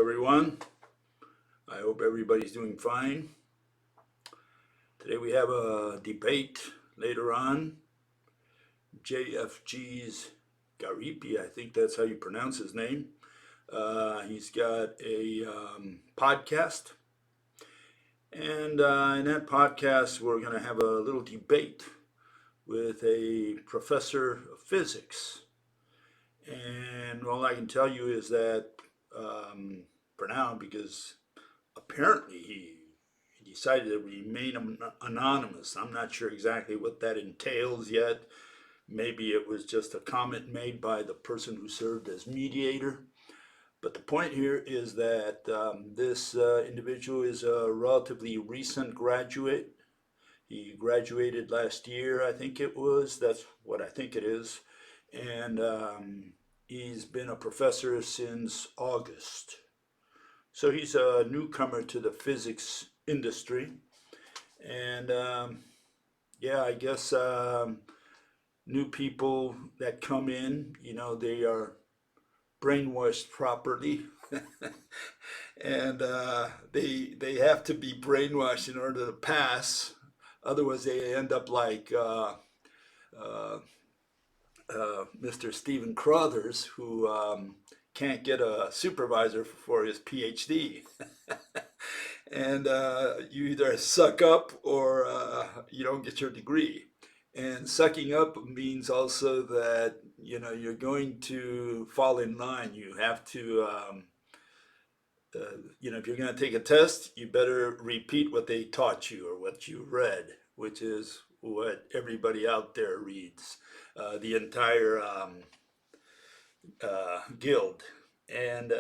everyone. I hope everybody's doing fine. Today we have a debate later on. JFG's Garipi, I think that's how you pronounce his name. He's got a podcast. And in that podcast, we're going to have a little debate with a professor of physics. And all I can tell you is that for now, because apparently he decided to remain anonymous. I'm not sure exactly what that entails yet. Maybe it was just a comment made by the person who served as mediator. But the point here is that this individual is a relatively recent graduate. He graduated last year, I think it was. That's what I think it is. And he's been a professor since August. So he's a newcomer to the physics industry. And yeah, I guess new people that come in, they are brainwashed properly. And they have to be brainwashed in order to pass. Otherwise, they end up like Mr. Stephen Crothers, who can't get a supervisor for his PhD. And you either suck up or you don't get your degree. And sucking up means also that you're going to fall in line. You have to if you're going to take a test, you better repeat what they taught you or what you read, which is what everybody out there reads, the entire guild. And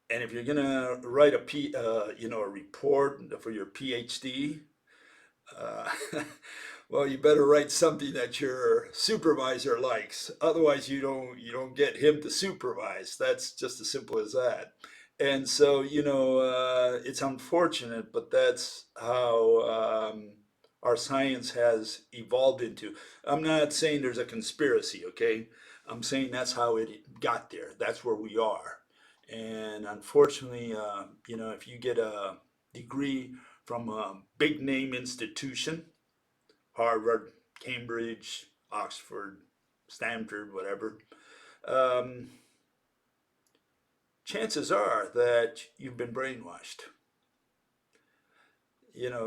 if you're going to write a report for your PhD, well, you better write something that your supervisor likes. Otherwise, you don't get him to supervise. That's just as simple as that. And so, it's unfortunate, but that's how our science has evolved into. I'm not saying there's a conspiracy, okay? I'm saying that's how it got there. That's where we are. And unfortunately, if you get a degree from a big name institution, Harvard, Cambridge, Oxford, Stanford, whatever, chances are that you've been brainwashed.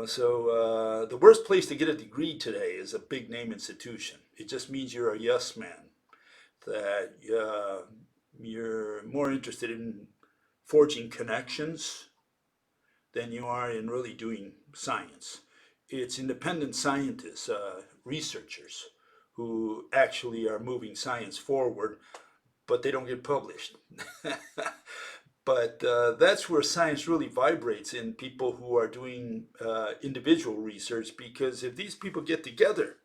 So the worst place to get a degree today is a big name institution. It just means you're a yes man, that you're more interested in forging connections than you are in really doing science. It's independent scientists, researchers, who actually are moving science forward, but they don't get published. But that's where science really vibrates in people who are doing individual research, because if these people get together,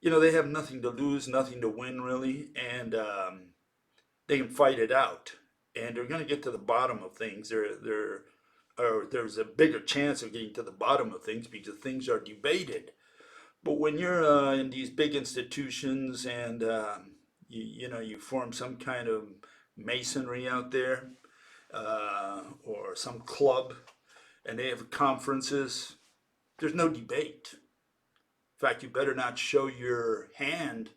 they have nothing to lose, nothing to win really, and they can fight it out, and they're going to get to the bottom of things. There's a bigger chance of getting to the bottom of things because things are debated. But when you're in these big institutions and you form some kind of masonry out there, or some club, and they have conferences, there's no debate. In fact, you better not show your hand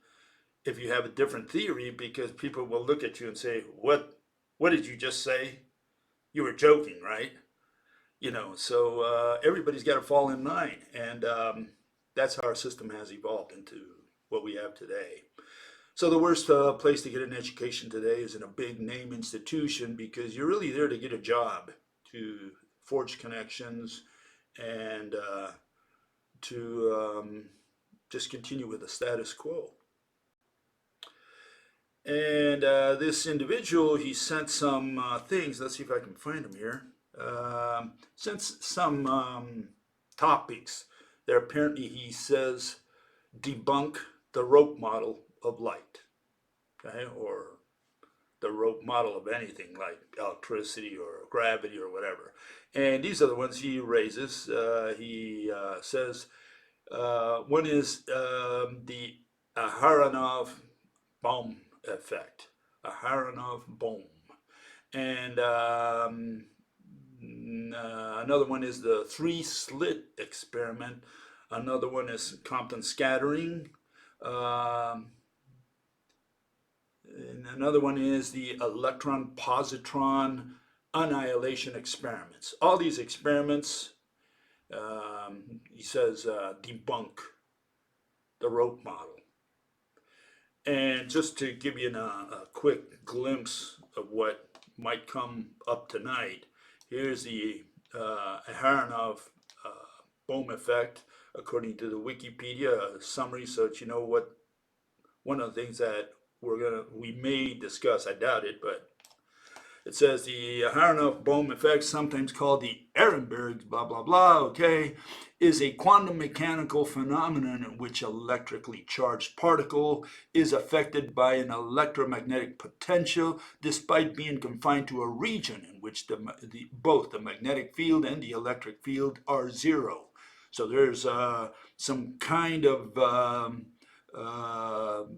if you have a different theory, because people will look at you and say, what did you just say? You were joking, right? So everybody's got to fall in line. And that's how our system has evolved into what we have today. So the worst place to get an education today is in a big name institution, because you're really there to get a job, to forge connections, and to just continue with the status quo. And this individual, he sent some things. Let's see if I can find them here. Sent some topics that apparently he says debunk the rope model of light, okay, or the rope model of anything like electricity or gravity or whatever. And these are the ones he raises. He says one is the Aharonov-Bohm Effect. Aharonov-Bohm. And another one is the three-slit experiment. Another one is Compton scattering. And another one is the electron-positron annihilation experiments. All these experiments, he says, debunk the rope model. And just to give you a quick glimpse of what might come up tonight, here's the Aharonov-Bohm Effect, according to the Wikipedia summary, so that you know what one of the things that we may discuss. I doubt it, but it says the Aharonov-Bohm effect, sometimes called the Ehrenberg's blah blah blah, okay, is a quantum mechanical phenomenon in which electrically charged particle is affected by an electromagnetic potential despite being confined to a region in which both the magnetic field and the electric field are zero. So there's some kind of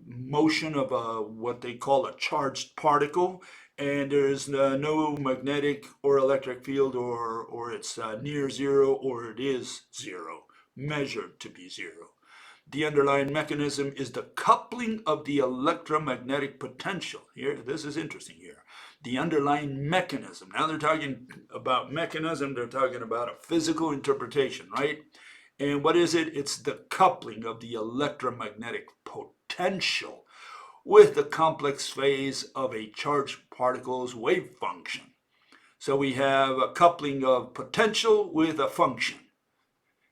motion of what they call a charged particle, and there's no magnetic or electric field, or it's near zero, or it is zero, measured to be zero. The underlying mechanism is the coupling of the electromagnetic potential. Here, this is interesting here. The underlying mechanism. Now they're talking about mechanism, they're talking about a physical interpretation, right? And what is it? It's the coupling of the electromagnetic potential with the complex phase of a charged particle's wave function. So we have a coupling of potential with a function.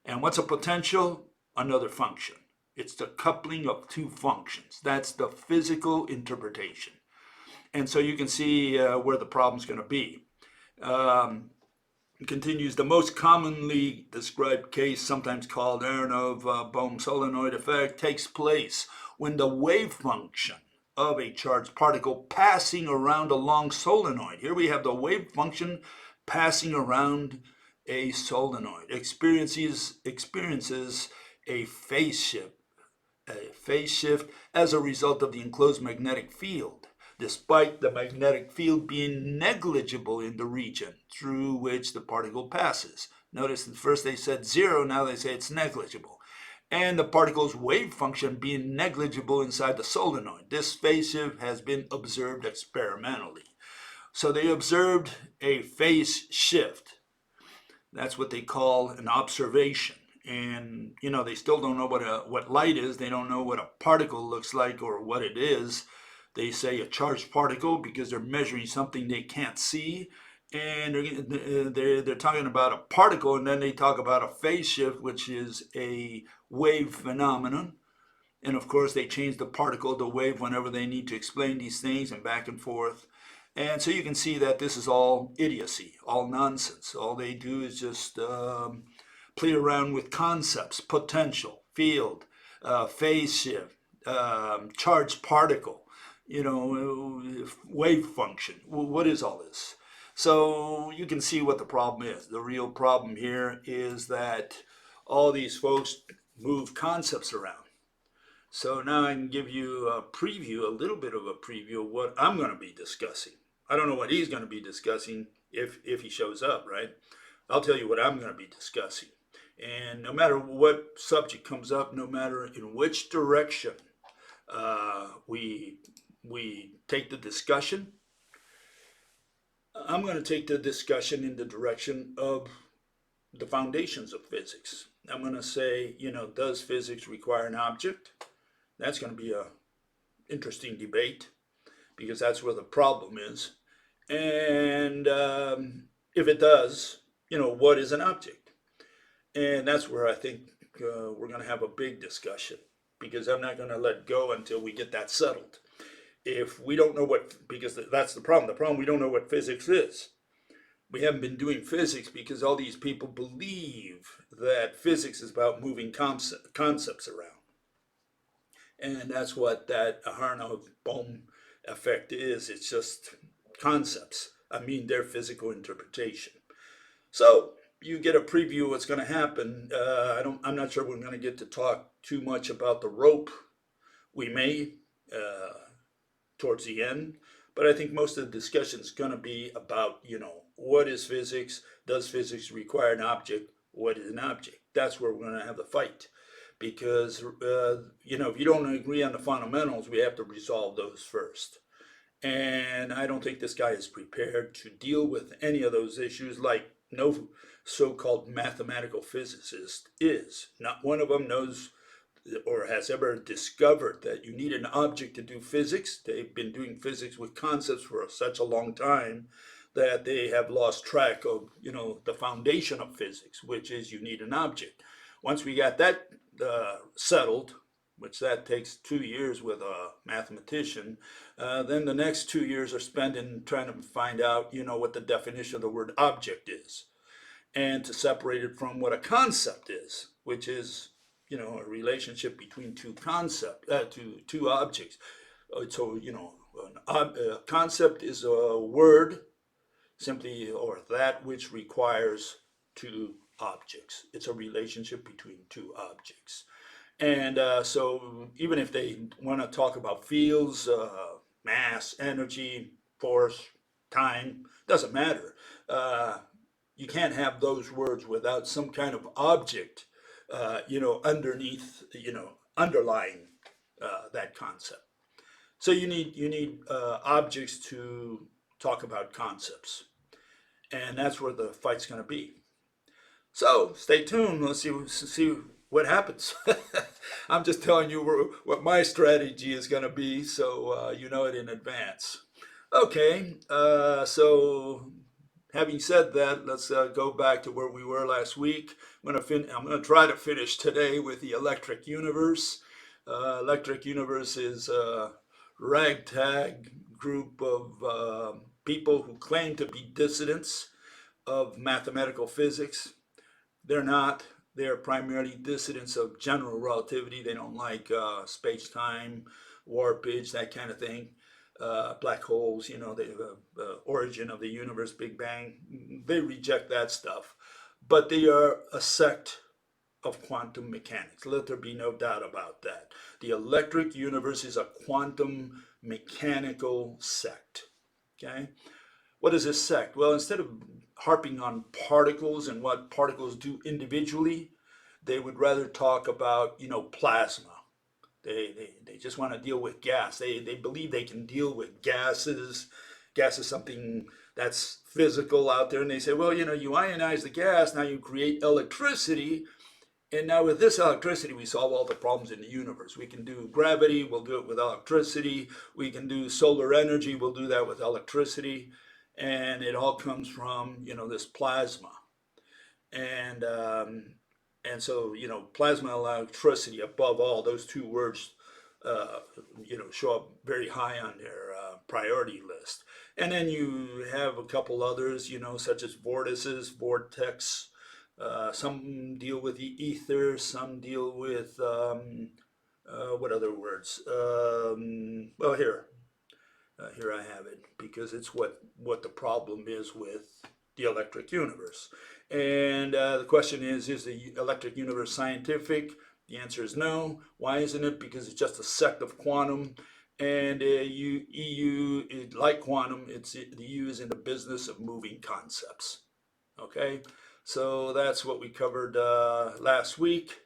And what's a potential? Another function. It's the coupling of two functions. That's the physical interpretation. And so you can see where the problem's going to be. It continues, the most commonly described case, sometimes called Aharonov-Bohm solenoid effect, takes place when the wave function of a charged particle passing around a long solenoid. Here we have the wave function passing around a solenoid. Experiences a phase shift as a result of the enclosed magnetic field, despite the magnetic field being negligible in the region through which the particle passes. Notice at first they said zero, now they say it's negligible. And the particle's wave function being negligible inside the solenoid. This phase shift has been observed experimentally. So they observed a phase shift. That's what they call an observation. And, you know, they still don't know what light is. They don't know what a particle looks like or what it is. They say a charged particle because they're measuring something they can't see. And they're talking about a particle, and then they talk about a phase shift, which is a wave phenomenon. And of course, they change the particle to wave whenever they need to explain these things, and back and forth. And so you can see that this is all idiocy, all nonsense. All they do is just play around with concepts: potential, field, phase shift, charged particle, wave function. What is all this? So you can see what the problem is. The real problem here is that all these folks move concepts around. So now I can give you a little bit of a preview of what I'm going to be discussing. I don't know what he's going to be discussing if he shows up, right? I'll tell you what I'm going to be discussing. And no matter what subject comes up, no matter in which direction we take the discussion, I'm going to take the discussion in the direction of the foundations of physics. I'm going to say, does physics require an object? That's going to be an interesting debate because that's where the problem is. And if it does, what is an object? And that's where I think we're going to have a big discussion because I'm not going to let go until we get that settled. If we don't know because that's the problem, we don't know what physics is. We haven't been doing physics because all these people believe that physics is about moving concepts around. And that's what that Aharonov-Bohm effect is. It's just concepts. Their physical interpretation. So you get a preview of what's going to happen. I'm not sure we're going to get to talk too much about the rope. We may towards the end, But I think most of the discussion is going to be about, what is physics? Does physics require an object? What is an object? That's where we're going to have the fight. Because, if you don't agree on the fundamentals, we have to resolve those first. And I don't think this guy is prepared to deal with any of those issues like no so-called mathematical physicist is. Not one of them knows or has ever discovered that you need an object to do physics. They've been doing physics with concepts for such a long time that they have lost track of, the foundation of physics, which is you need an object. Once we got that settled, which that takes 2 years with a mathematician, then the next 2 years are spent in trying to find out, what the definition of the word object is, and to separate it from what a concept is, which is, a relationship between two objects. So, a concept is a word simply, or that which requires two objects. It's a relationship between two objects. And so even if they want to talk about fields, mass, energy, force, time, doesn't matter. You can't have those words without some kind of object, underneath, underlying that concept. So you need objects to talk about concepts, and that's where the fight's going to be. So stay tuned. Let's see what happens. I'm just telling you what my strategy is going to be, so you know it in advance. Okay, so having said that, let's go back to where we were last week. I'm going to try to finish today with the electric universe. Electric universe is a ragtag group of people who claim to be dissidents of mathematical physics. They're not. They're primarily dissidents of general relativity. They don't like space-time, warpage, that kind of thing. Black holes, the origin of the universe, Big Bang. They reject that stuff. But they are a sect of quantum mechanics. Let there be no doubt about that. The electric universe is a quantum mechanical sect. Okay? What is a sect? Well, instead of harping on particles and what particles do individually, they would rather talk about, plasma. They just want to deal with gas. They believe they can deal with gases. Gas is something that's physical out there. And they say, well, you ionize the gas, now you create electricity. And now with this electricity, we solve all the problems in the universe. We can do gravity, we'll do it with electricity. We can do solar energy, we'll do that with electricity. And it all comes from, this plasma. And so, plasma and electricity, above all, those two words, show up very high on their priority list. And then you have a couple others, such as vortices, vortex. Some deal with the ether, some deal with, what other words? Well, here I have it, because it's what the problem is with the electric universe. And the question is the electric universe scientific? The answer is no. Why isn't it? Because it's just a sect of quantum. And EU, like quantum, the EU is in the business of moving concepts. Okay? So that's what we covered last week.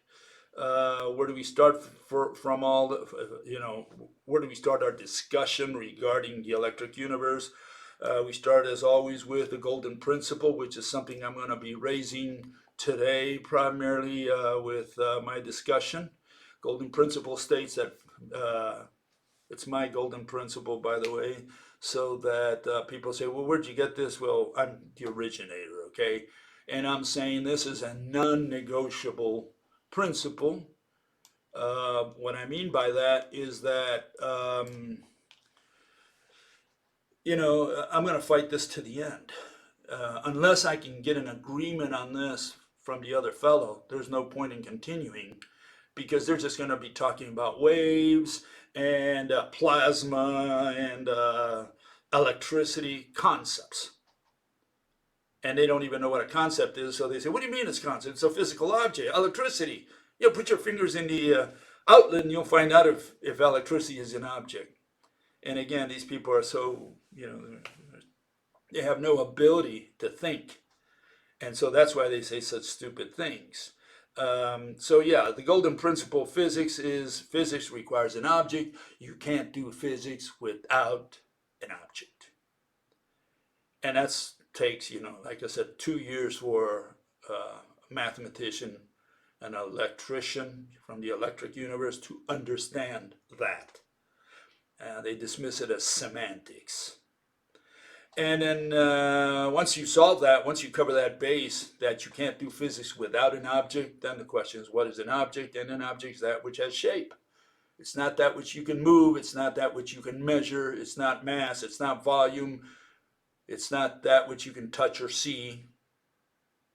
Where do we start from all the, where do we start our discussion regarding the electric universe? We start, as always, with the golden principle, which is something I'm going to be raising today, primarily with my discussion. Golden principle states that, it's my golden principle, by the way, so that people say, well, where'd you get this? Well, I'm the originator, okay? And I'm saying this is a non-negotiable principle. What I mean by that is that, I'm going to fight this to the end. Unless I can get an agreement on this from the other fellow, there's no point in continuing, because they're just going to be talking about waves and plasma and electricity concepts. And they don't even know what a concept is, so they say, what do you mean it's a concept? It's a physical object, electricity. Put your fingers in the outlet and you'll find out if electricity is an object. And again, these people are so, they have no ability to think. And so that's why they say such stupid things. So yeah, the golden principle of physics is physics requires an object. You can't do physics without an object. And that takes, like I said, 2 years for a mathematician, an electrician from the electric universe to understand that. They dismiss it as semantics. And then once you solve that, once you cover that base, that you can't do physics without an object, then the question is, what is an object? And an object is that which has shape. It's not that which you can move. It's not that which you can measure. It's not mass. It's not volume. It's not that which you can touch or see.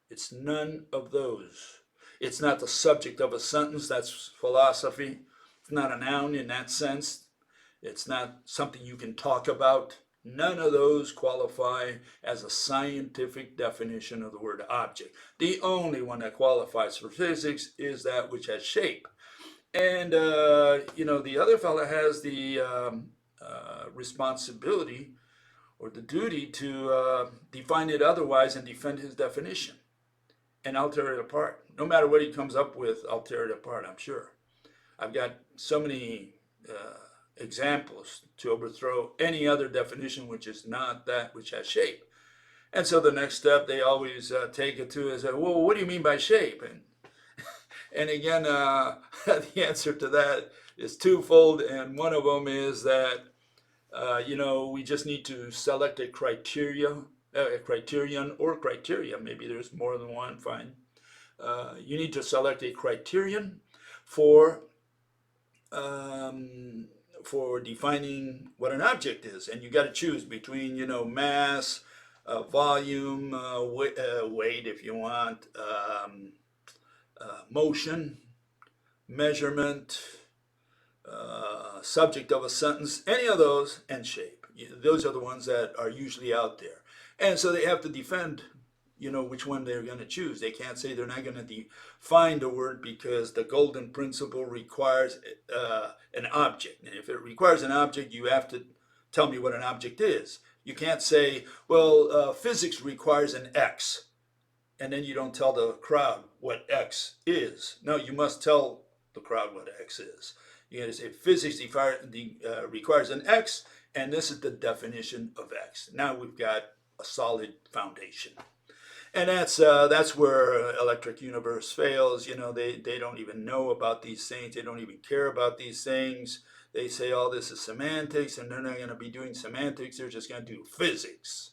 It's none of those. It's not the subject of a sentence. That's philosophy. It's not a noun in that sense. It's not something you can talk about. None of those qualify as a scientific definition of the word object. The only one that qualifies for physics is that which has shape. And, the other fellow has the responsibility or the duty to define it otherwise and defend his definition. And I'll tear it apart. No matter what he comes up with, I'll tear it apart, I'm sure. I've got so many examples to overthrow any other definition which is not that which has shape. And so the next step they always take it to is, well, what do you mean by shape? And again, the answer to that is twofold. And one of them is that, we just need to select a criterion or criteria. Maybe there's more than one, fine. You need to select a criterion for defining what an object is, and you got to choose between mass, volume, weight if you want, motion, measurement, subject of a sentence, any of those, and shape. Those are the ones that are usually out there, and so they have to defend which one they're going to choose. They can't say they're not going to define the word because the golden principle requires an object. And if it requires an object, you have to tell me what an object is. You can't say, well, physics requires an X, and then you don't tell the crowd what X is. No, you must tell the crowd what X is. You got to say physics requires an X, and this is the definition of X. Now we've got a solid foundation. And that's where electric universe fails. They don't even know about these things. They don't even care about these things. They say all this is semantics, and they're not going to be doing semantics. They're just going to do physics.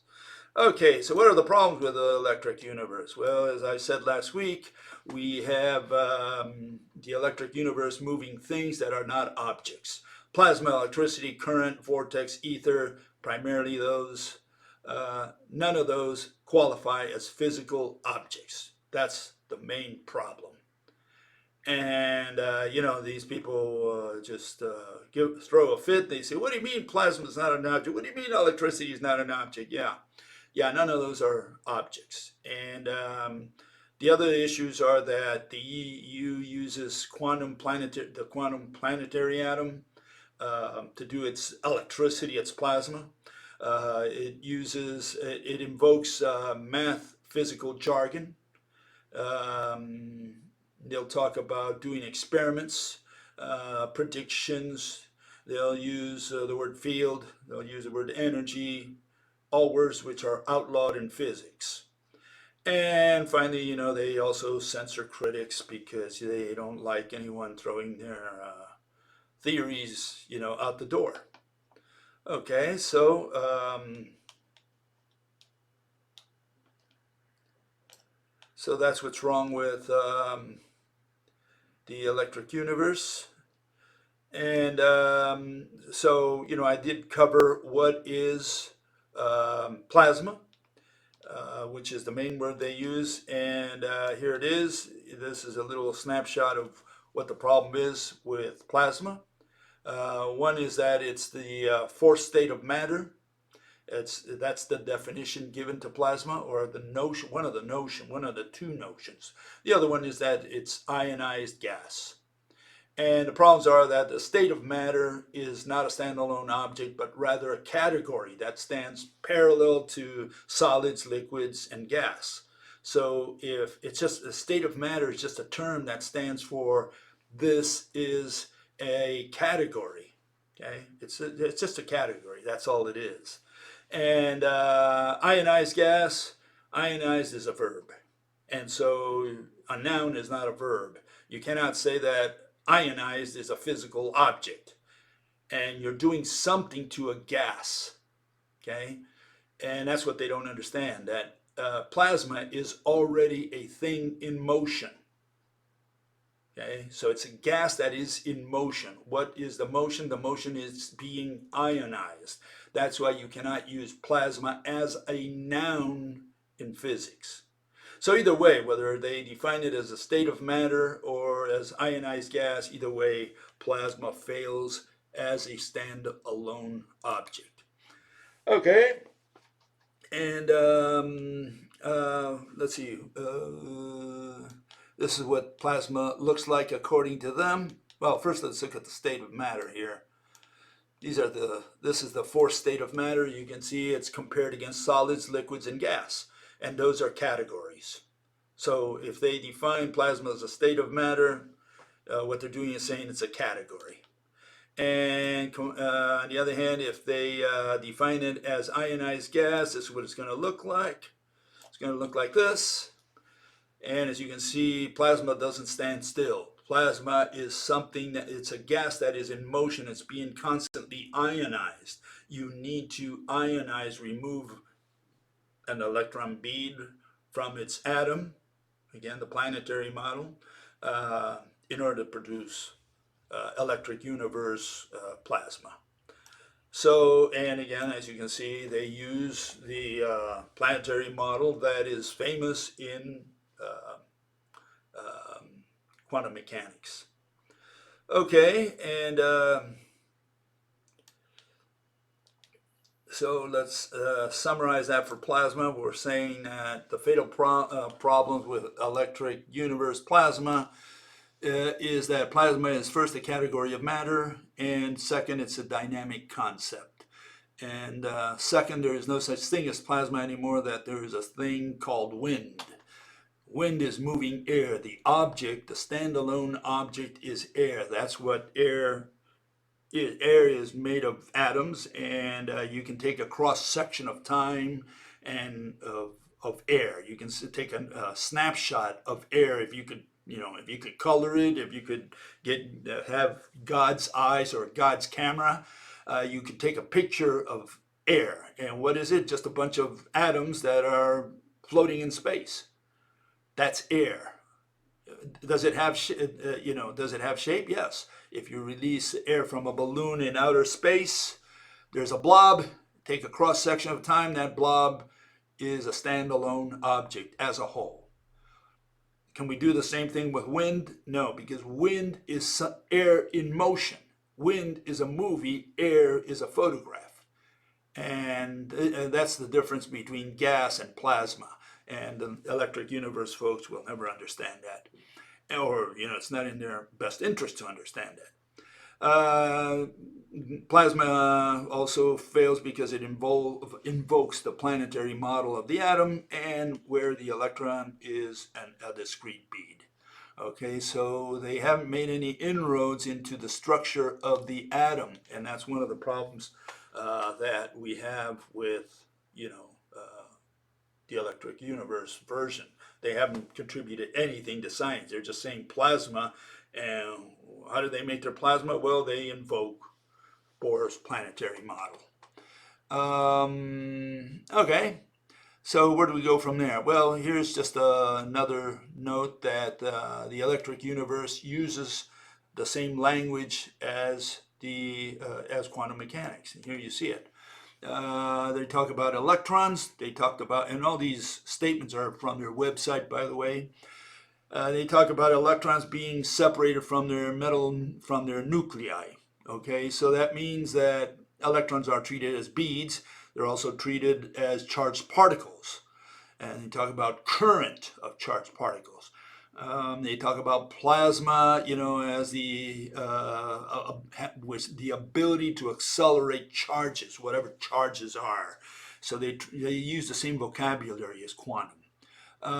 Okay, so what are the problems with the electric universe? Well, as I said last week, we have the electric universe moving things that are not objects. Plasma, electricity, current, vortex, ether, primarily those. None of those qualify as physical objects. That's the main problem. And, these people just throw a fit. They say, what do you mean plasma is not an object? What do you mean electricity is not an object? Yeah, none of those are objects. And the other issues are that the EU uses the quantum planetary atom to do its electricity, its plasma. It invokes math physical jargon. They'll talk about doing experiments, predictions. They'll use the word field. They'll use the word energy, all words which are outlawed in physics. And finally, they also censor critics because they don't like anyone throwing their theories, out the door. Okay, so that's what's wrong with the electric universe. And so, I did cover what is plasma, which is the main word they use. And here it is. This is a little snapshot of what the problem is with plasma. One is that it's the fourth state of matter. That's the definition given to plasma, or the notion, one of the two notions. The other one is that it's ionized gas. And the problems are that the state of matter is not a standalone object, but rather a category that stands parallel to solids, liquids, and gas. So if it's just a state of matter is just a term that stands for this is a category. Okay, it's just a category. That's all it is. And ionized gas, ionized is a verb, and so a noun is not a verb. You cannot say that ionized is a physical object, and you're doing something to a gas. Okay, and that's what they don't understand. That plasma is already a thing in motion. Okay, so it's a gas that is in motion. What is the motion? The motion is being ionized. That's why you cannot use plasma as a noun in physics. So either way, whether they define it as a state of matter or as ionized gas, either way, plasma fails as a standalone object. Okay, and let's see. This is what plasma looks like according to them. Well, first let's look at the state of matter here. This is the fourth state of matter. You can see it's compared against solids, liquids, and gas. And those are categories. So if they define plasma as a state of matter, what they're doing is saying it's a category. And on the other hand, if they define it as ionized gas, this is what it's going to look like. It's going to look like this. And as you can see, plasma doesn't stand still. Plasma is something it's a gas that is in motion. It's being constantly ionized. You need to ionize, remove an electron bead from its atom, again, the planetary model, in order to produce electric universe plasma. So, and again, as you can see, they use the planetary model that is famous in quantum mechanics. Okay, and so let's summarize that for plasma. We're saying that the fatal problems with electric universe plasma is that plasma is first a category of matter, and second, it's a dynamic concept. And second, there is no such thing as plasma anymore, that there is a thing called wind. Wind is moving air. The object, the standalone object, is air. That's what air is. Air is made of atoms, and you can take a cross section of time and of air. You can take a snapshot of air. If you could, if you could color it, if you could have God's eyes or God's camera, you could take a picture of air. And what is it? Just a bunch of atoms that are floating in space. That's air. Does it have, does it have shape? Yes. If you release air from a balloon in outer space, there's a blob. Take a cross section of time. That blob is a standalone object as a whole. Can we do the same thing with wind? No, because wind is air in motion. Wind is a movie. Air is a photograph. And that's the difference between gas and plasma. And the electric universe folks will never understand that. Or, it's not in their best interest to understand that. Plasma also fails because it invokes the planetary model of the atom, and where the electron is a discrete bead. Okay, so they haven't made any inroads into the structure of the atom, and that's one of the problems that we have with, the electric universe version. They haven't contributed anything to science. They're just saying plasma. And how do they make their plasma? Well, they invoke Bohr's planetary model. Okay, so where do we go from there? Well, here's just another note that the electric universe uses the same language as as quantum mechanics. And here you see it. They talk about electrons. They talked about, and all these statements are from their website, by the way. They talk about electrons being separated from their nuclei. Okay, so that means that electrons are treated as beads. They're also treated as charged particles. And they talk about current of charged particles. They talk about plasma, as with the ability to accelerate charges, whatever charges are. So they use the same vocabulary as quantum.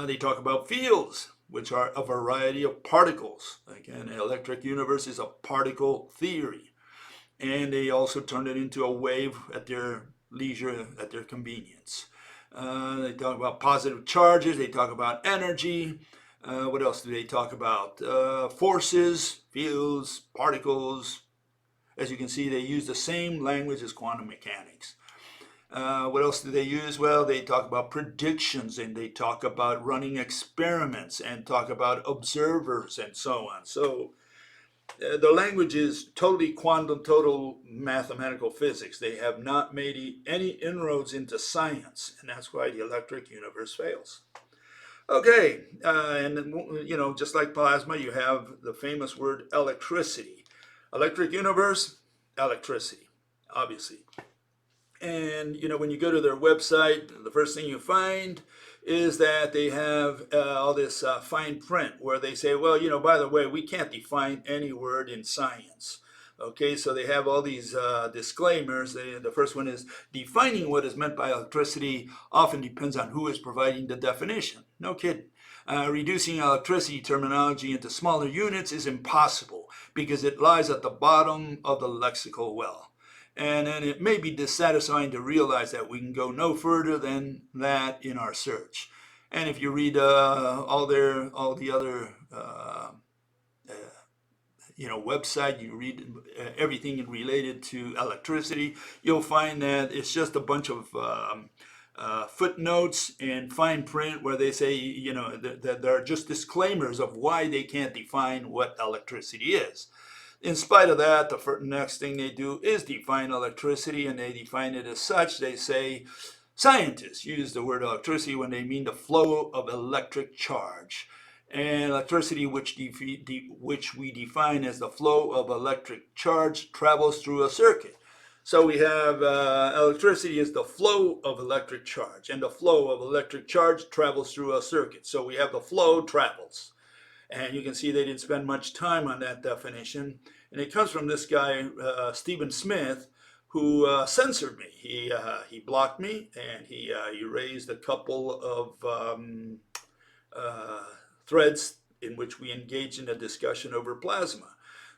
They talk about fields, which are a variety of particles. Again, the electric universe is a particle theory. And they also turn it into a wave at their leisure, at their convenience. They talk about positive charges. They talk about energy. What else do they talk about? Forces, fields, particles. As you can see, they use the same language as quantum mechanics. What else do they use? Well, they talk about predictions, and they talk about running experiments, and talk about observers, and so on. So the language is totally quantum, total mathematical physics. They have not made any inroads into science, and that's why the electric universe fails. Okay, and just like plasma, you have the famous word electricity. Electric universe, electricity, obviously. And when you go to their website, the first thing you find is that they have all this fine print where they say, well, by the way, we can't define any word in science. Okay, so they have all these disclaimers. The first one is defining what is meant by electricity often depends on who is providing the definition. No kidding. Reducing electricity terminology into smaller units is impossible because it lies at the bottom of the lexical well. And then it may be dissatisfying to realize that we can go no further than that in our search. And if you read all the other website, you read everything related to electricity, you'll find that it's just a bunch of footnotes and fine print where they say, that there are just disclaimers of why they can't define what electricity is. In spite of that, the next thing they do is define electricity, and they define it as such. They say scientists use the word electricity when they mean the flow of electric charge. And electricity, which we define as the flow of electric charge, travels through a circuit. So we have electricity is the flow of electric charge, and the flow of electric charge travels through a circuit. So we have the flow travels. And you can see they didn't spend much time on that definition. And it comes from this guy, Stephen Smith, who censored me. He blocked me, and he erased a couple of threads in which we engaged in a discussion over plasma.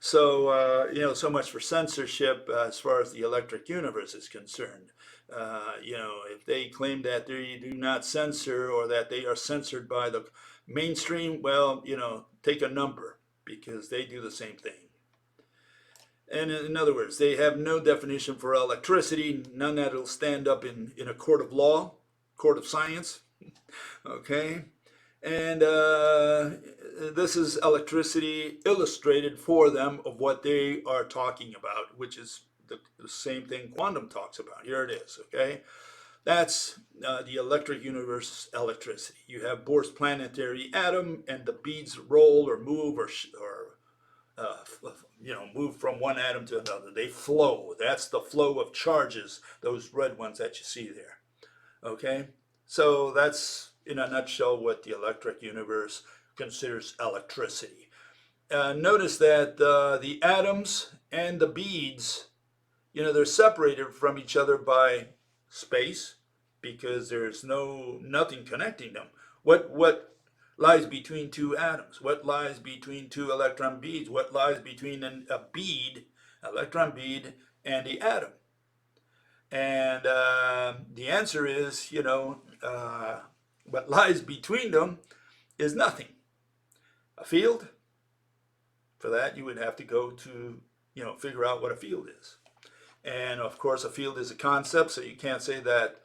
So, so much for censorship as far as the electric universe is concerned. If they claim that they do not censor or that they are censored by the mainstream, well, take a number because they do the same thing. And in other words, they have no definition for electricity, none that will stand up in a court of law, court of science. Okay? And this is electricity illustrated for them of what they are talking about, which is the same thing quantum talks about. Here it is, okay? That's the electric universe electricity. You have Bohr's planetary atom, and the beads roll or move or move from one atom to another. They flow. That's the flow of charges, those red ones that you see there. Okay? So that's, in a nutshell, what the electric universe considers electricity. Notice that the atoms and the beads, they're separated from each other by space because there's nothing connecting them. What lies between two atoms? What lies between two electron beads? What lies between a bead, electron bead, and the atom? And the answer is, what lies between them is nothing. A field? For that, you would have to go to, figure out what a field is. And of course, a field is a concept, so you can't say that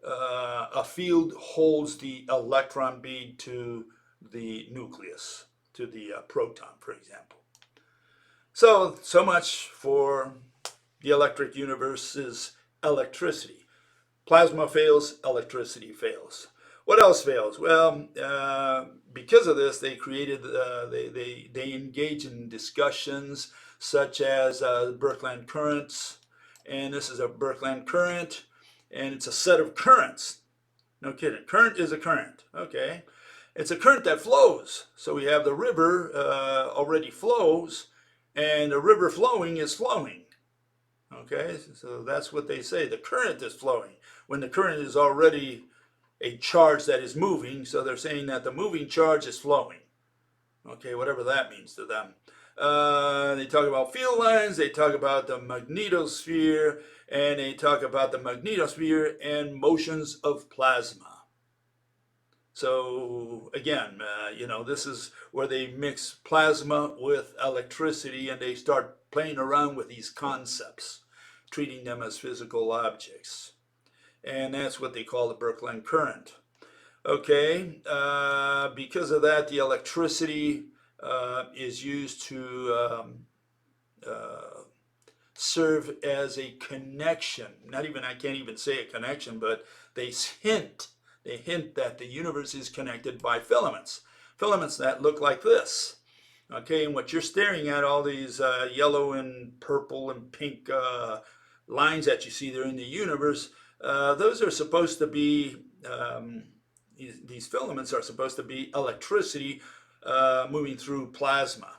a field holds the electron bead to the nucleus, to the proton, for example. So much for the electric universe's electricity. Plasma fails, electricity fails. What else fails? Well, because of this, they created, they engage in discussions such as Berkland Currents, and this is a Berkland Current, and it's a set of currents. No kidding. Current is a current, okay? It's a current that flows. So we have the river already flows, and the river flowing is flowing. Okay, so that's what they say. The current is flowing when the current is already a charge that is moving. So they're saying that the moving charge is flowing. Okay, whatever that means to them. They talk about field lines, they talk about the magnetosphere, and they talk about the magnetosphere and motions of plasma. So again, this is where they mix plasma with electricity and they start playing around with these concepts, treating them as physical objects. And that's what they call the Berkland Current. Okay, because of that, the electricity is used to serve as a connection. I can't even say a connection, but they hint that the universe is connected by filaments. Filaments that look like this. Okay, and what you're staring at, all these yellow and purple and pink lines that you see there in the universe, those are supposed to be these filaments are supposed to be electricity moving through plasma.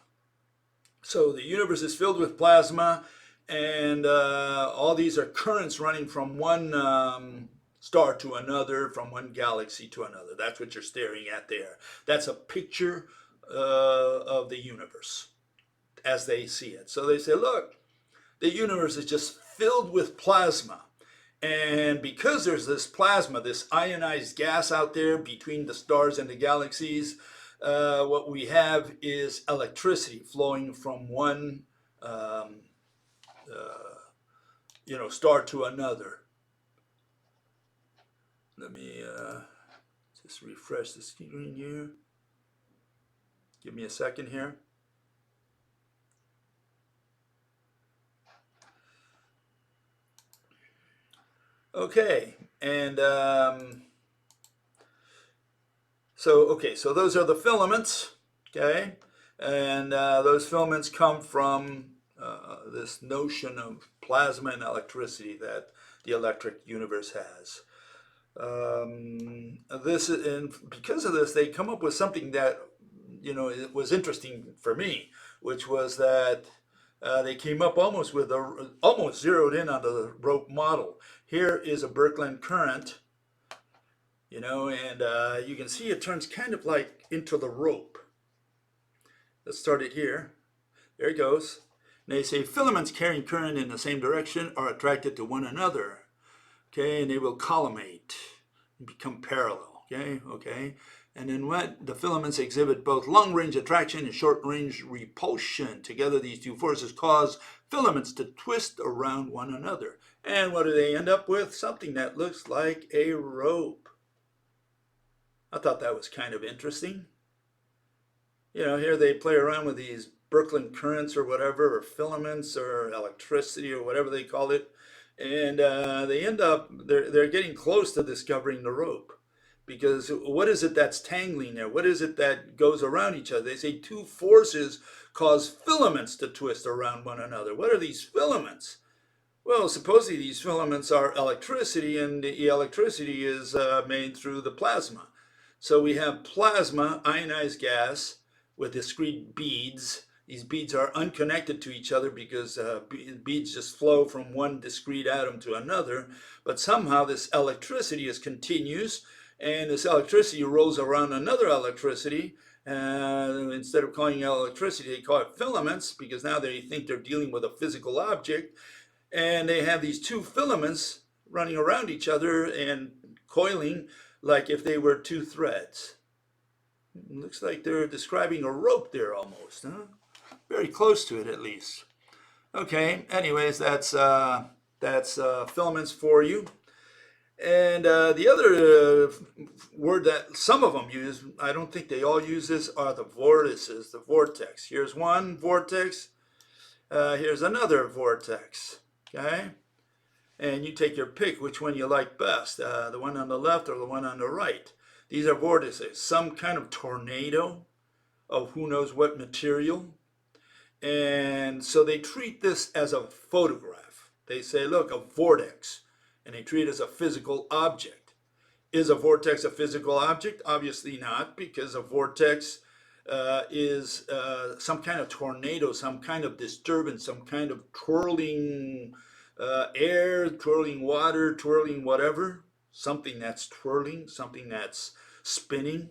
So the universe is filled with plasma, and all these are currents running from one star to another, from one galaxy to another. That's what you're staring at there. That's a picture of the universe as they see it. So they say, look, the universe is just filled with plasma. And because there's this plasma, this ionized gas out there between the stars and the galaxies, what we have is electricity flowing from one star to another. Let me just refresh the screen here. Give me a second here. Okay, and so those are the filaments, okay, and those filaments come from this notion of plasma and electricity that the electric universe has. And because of this, they come up with something that it was interesting for me, which was that they came up almost zeroed in on the rope model. Here is a Berkland current, and you can see it turns kind of like into the rope. Let's start it here. There it goes. And they say filaments carrying current in the same direction are attracted to one another. Okay, and they will collimate and become parallel. Okay. And then what? The filaments exhibit both long-range attraction and short-range repulsion. Together, these two forces cause filaments to twist around one another. And what do they end up with? Something that looks like a rope. I thought that was kind of interesting. Here they play around with these Berkland currents or whatever, or filaments or electricity or whatever they call it. And they end up, they're getting close to discovering the rope. Because what is it that's tangling there? What is it that goes around each other? They say two forces cause filaments to twist around one another. What are these filaments? Well, supposedly these filaments are electricity, and the electricity is made through the plasma. So we have plasma, ionized gas, with discrete beads. These beads are unconnected to each other because beads just flow from one discrete atom to another. But somehow this electricity is continuous, and this electricity rolls around another electricity. Instead of calling it electricity, they call it filaments, because now they think they're dealing with a physical object. And they have these two filaments running around each other and coiling like if they were two threads. It looks like they're describing a rope there almost, huh? Very close to it at least. Okay, anyways, that's filaments for you. And the other word that some of them use, I don't think they all use this, are the vortices, the vortex. Here's one vortex. Here's another vortex. Okay? And you take your pick which one you like best, the one on the left or the one on the right. These are vortices, some kind of tornado of who knows what material. And so they treat this as a photograph. They say, look, a vortex. And they treat it as a physical object. Is a vortex a physical object? Obviously not, because a vortex is some kind of tornado, some kind of disturbance, some kind of twirling air, twirling water, twirling whatever, something that's twirling, something that's spinning.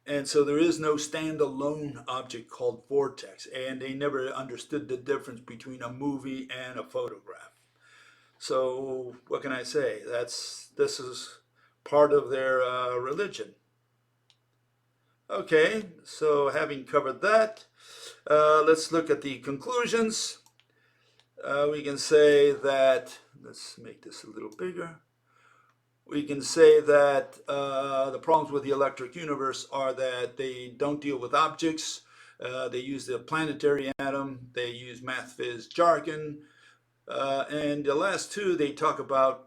And so there is no standalone object called vortex, and they never understood the difference between a movie and a photograph. So what can I say? This is part of their religion. Okay, so having covered that, let's look at the conclusions. We can say that, let's make this a little bigger. We can say that the problems with the electric universe are that they don't deal with objects. They use the planetary atom. They use math phys jargon. And the last two, they talk about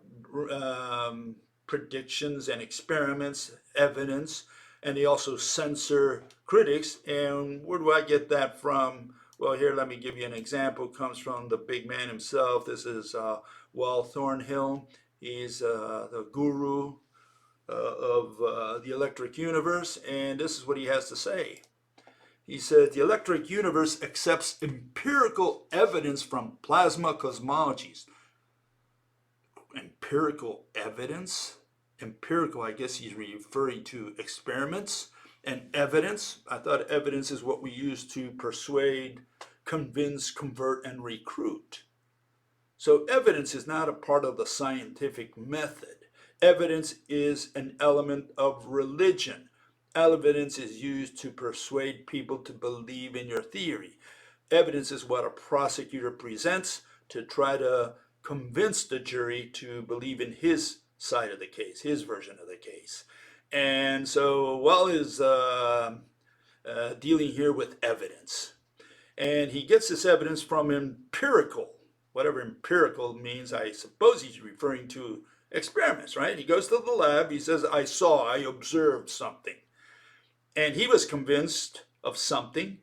predictions and experiments, evidence, and they also censor critics. And where do I get that from? Well, here, let me give you an example. It comes from the big man himself. This is Wal Thornhill. He's the guru of the electric universe, and this is what he has to say. He said, the electric universe accepts empirical evidence from plasma cosmologies. Empirical evidence? Empirical, I guess he's referring to experiments and evidence. I thought evidence is what we use to persuade, convince, convert, and recruit. So evidence is not a part of the scientific method. Evidence is an element of religion. Evidence is used to persuade people to believe in your theory. Evidence is what a prosecutor presents to try to convince the jury to believe in his side of the case, his version of the case. And so Wal is dealing here with evidence. And he gets this evidence from empirical, whatever empirical means. I suppose he's referring to experiments, right? He goes to the lab, he says, I observed something. And he was convinced of something.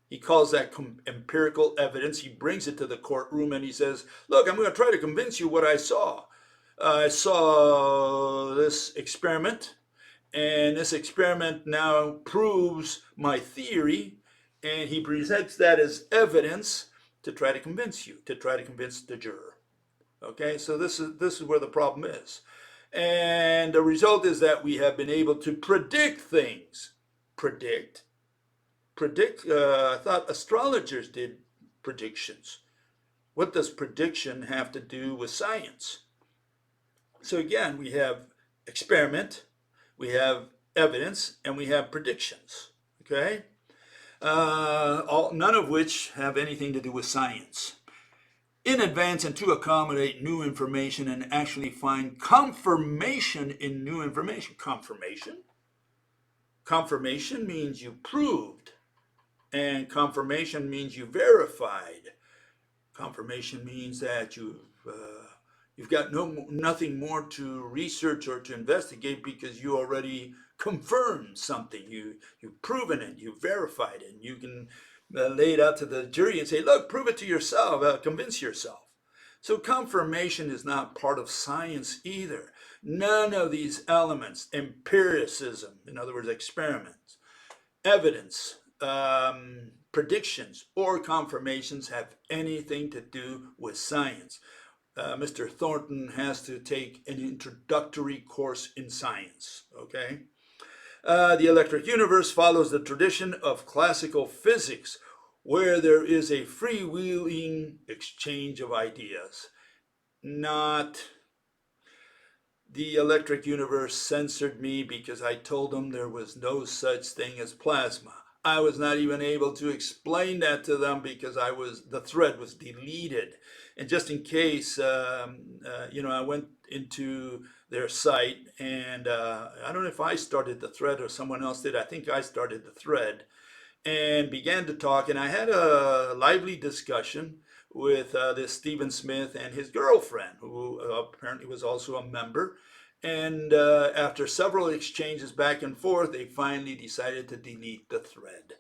He calls that empirical evidence. He brings it to the courtroom and he says, look, I'm going to try to convince you what I saw. I saw this experiment, and this experiment now proves my theory, and he presents that as evidence to try to convince you, to try to convince the juror. Okay, so this is where the problem is. And the result is that we have been able to predict things. Predict. I thought astrologers did predictions. What does prediction have to do with science? So again, we have experiment, we have evidence, and we have predictions. Okay, none of which have anything to do with science. In advance and to accommodate new information and actually find confirmation in new information. Confirmation means you proved, and confirmation means you verified. Confirmation means that you've got nothing more to research or to investigate because you already confirmed something. You've proven it, you've verified it, and you can lay it out to the jury and say, look, prove it to yourself, convince yourself. So confirmation is not part of science either. None of these elements, empiricism, in other words, experiments, evidence, predictions, or confirmations have anything to do with science. Mr. Thornton has to take an introductory course in science, okay? The electric universe follows the tradition of classical physics, where there is a freewheeling exchange of ideas. Not the electric universe censored me because I told them there was no such thing as plasma. I was not even able to explain that to them because the thread was deleted. And just in case, I went into their site, and I don't know if I started the thread or someone else did. I think I started the thread and began to talk. And I had a lively discussion with this Stephen Smith and his girlfriend, who apparently was also a member. And after several exchanges back and forth, they finally decided to delete the thread.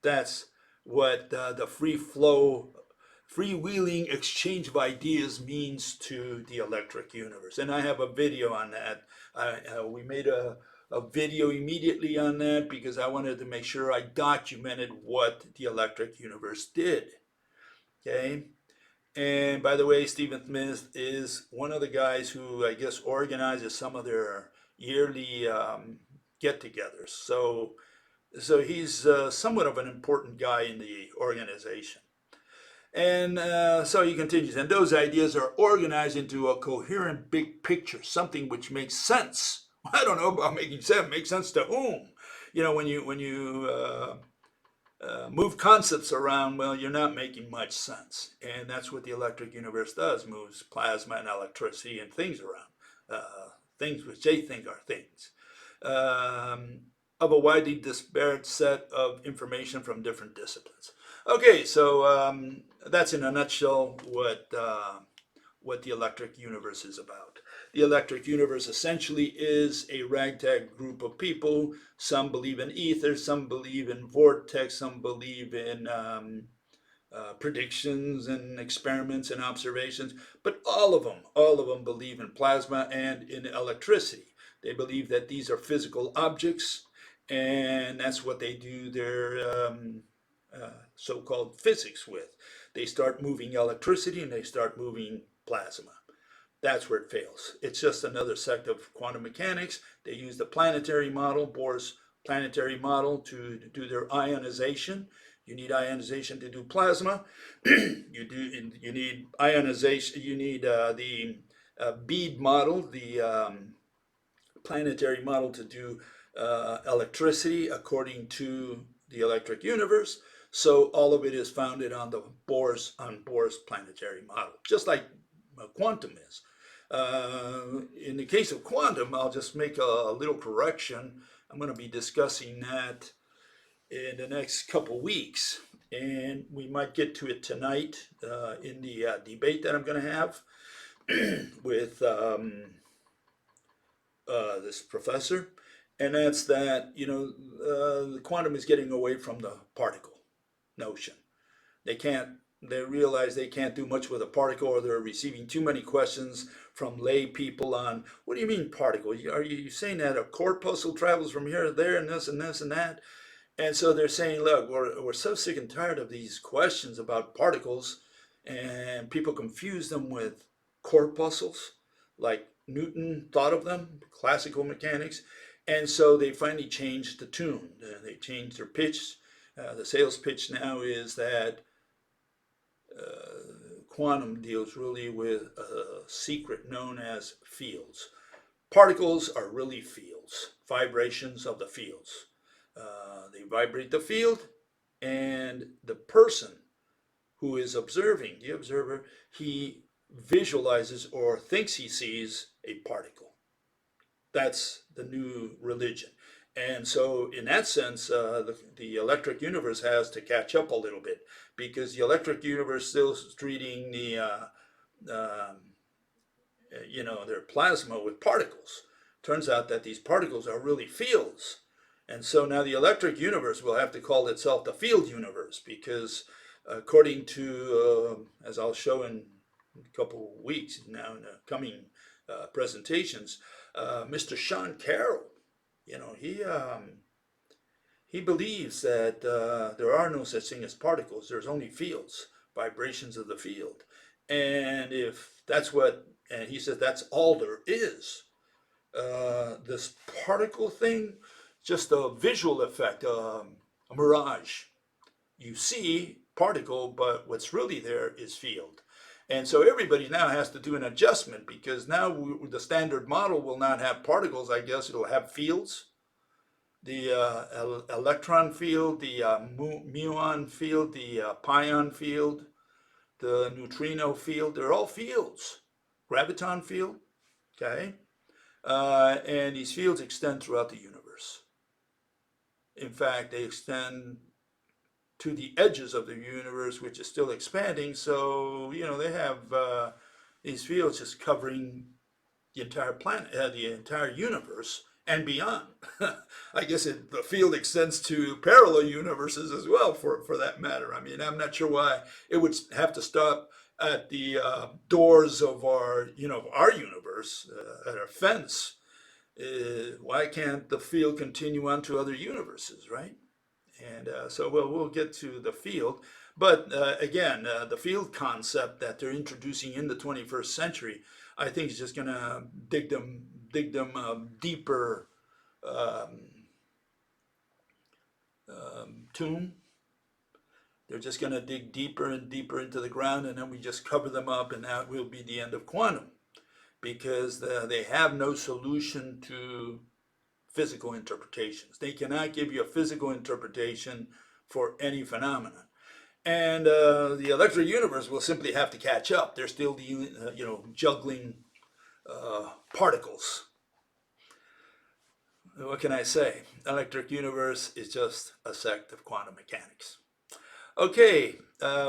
That's what the freewheeling exchange of ideas means to the electric universe. And I have a video on that. We made a video immediately on that because I wanted to make sure I documented what the electric universe did. Okay. And by the way, Stephen Smith is one of the guys who I guess organizes some of their yearly get-togethers. So he's somewhat of an important guy in the organization. And so he continues, and those ideas are organized into a coherent big picture, something which makes sense. I don't know about making sense. Make sense to whom? You know, when you move concepts around, well, you're not making much sense. And that's what the electric universe does, moves plasma and electricity and things around, things which they think are things, of a widely disparate set of information from different disciplines. Okay, so that's in a nutshell what the electric universe is about. The electric universe essentially is a ragtag group of people. Some believe in ether, some believe in vortex, some believe in predictions and experiments and observations, but all of them believe in plasma and in electricity. They believe that these are physical objects, and that's what they do their so-called physics with. They start moving electricity and they start moving plasma. That's where it fails. It's just another sect of quantum mechanics. They use the planetary model, Bohr's planetary model, to do their ionization. You need ionization to do plasma. You need ionization. You need the bead model, the planetary model, to do electricity according to the electric universe. So all of it is founded on Bohr's planetary model, just like quantum is. In the case of quantum, I'll just make a little correction. I'm going to be discussing that in the next couple weeks, and we might get to it tonight in the debate that I'm going to have with this professor, and that's that the quantum is getting away from the particle notion. They realize they can't do much with a particle, or they're receiving too many questions from lay people on, what do you mean particle? Are you saying that a corpuscle travels from here to there and this and this and that? And so they're saying, look, we're so sick and tired of these questions about particles, and people confuse them with corpuscles, like Newton thought of them, classical mechanics. And so they finally changed the tune. They changed their pitch. The sales pitch now is that quantum deals really with a secret known as fields. Particles are really fields, vibrations of the fields. They vibrate the field, and the person who is observing, the observer, he visualizes or thinks he sees a particle. That's the new religion. And so in that sense, the electric universe has to catch up a little bit, because the electric universe still is treating their plasma with particles. Turns out that these particles are really fields. And so now the electric universe will have to call itself the field universe, because according to, as I'll show in a couple of weeks now in the coming presentations, Mr. Sean Carroll, he believes that there are no such thing as particles. There's only fields, vibrations of the field. And if that's and he says that's all there is. This particle thing, just a visual effect, a mirage. You see particle, but what's really there is field. And so everybody now has to do an adjustment, because now the standard model will not have particles, I guess. It'll have fields. The electron field, the muon field, the pion field, the neutrino field, they're all fields. Graviton field, okay? And these fields extend throughout the universe. In fact, they extend to the edges of the universe, which is still expanding. So, they have these fields just covering the entire planet, the entire universe, and beyond. I guess the field extends to parallel universes as well, for that matter. I mean, I'm not sure why it would have to stop at the doors of our universe, at our fence. Why can't the field continue on to other universes, right? And so, well, we'll get to the field. But again, the field concept that they're introducing in the 21st century, I think is just going to dig them deeper tomb. They're just going to dig deeper and deeper into the ground, and then we just cover them up, and that will be the end of quantum, because they have no solution to physical interpretations. They cannot give you a physical interpretation for any phenomenon. And the electric universe will simply have to catch up. They're still juggling particles. What can I say? Electric universe is just a sect of quantum mechanics. Okay,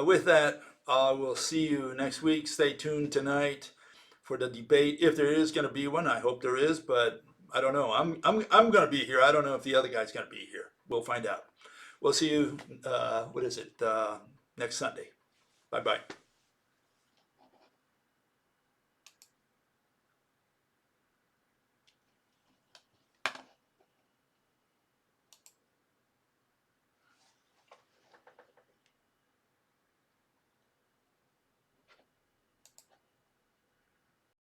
with that, I will see you next week. Stay tuned tonight for the debate, if there is going to be one. I hope there is, but I don't know. I'm going to be here. I don't know if the other guy's going to be here. We'll find out. We'll see you. Next Sunday. Bye bye.